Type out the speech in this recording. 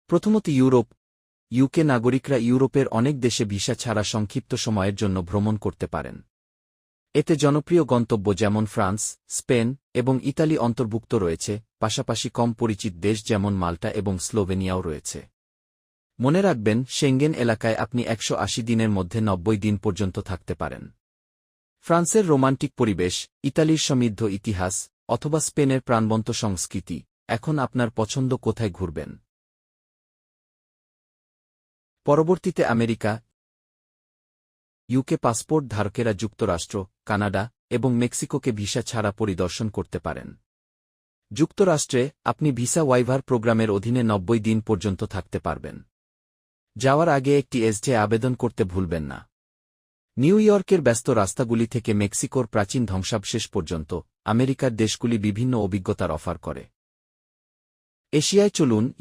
প্রথমত Europe. UK নাগরিকরা ইউরোপের অনেক দেশে ভিসা ছাড়া সংক্ষিপ্ত সময়ের জন্য ভ্রমণ করতে পারেন। এতে জনপ্রিয় গন্তব্য যেমন ফ্রান্স, স্পেন এবং ইতালি অন্তর্ভুক্ত রয়েছে, পাশাপাশি কম পরিচিত দেশ যেমন মাল্টা এবং স্লোভেনিয়াও রয়েছে। মনে রাখবেন, সেঙ্গেন এলাকায় আপনি 180 দিনের মধ্যে 90 দিন পর্যন্ত থাকতে পারেন। ফ্রান্সের রোমান্টিক পরিবেশ, ইতালির সমৃদ্ধ ইতিহাস অথবা স্পেনের প্রাণবন্ত সংস্কৃতি, এখন আপনার পছন্দ কোথায় ঘুরবেন। পরবর্তীতে আমেরিকা। ইউকে পাসপোর্ট ধারকেরা যুক্তরাষ্ট্র, কানাডা এবং মেক্সিকোকে ভিসা ছাড়া পরিদর্শন করতে পারেন। যুক্তরাষ্ট্রে আপনি ভিসা ওয়াইভার প্রোগ্রামের অধীনে 90 দিন পর্যন্ত থাকতে পারবেন। যাওয়ার আগে একটি এসজে আবেদন করতে ভুলবেন না। নিউ ইয়র্কের ব্যস্ত রাস্তাগুলি থেকে মেক্সিকোর প্রাচীন ধ্বংসাবশেষ পর্যন্ত আমেরিকার দেশগুলি বিভিন্ন অভিজ্ঞতার অফার করে। এশিয়ায় চলুন।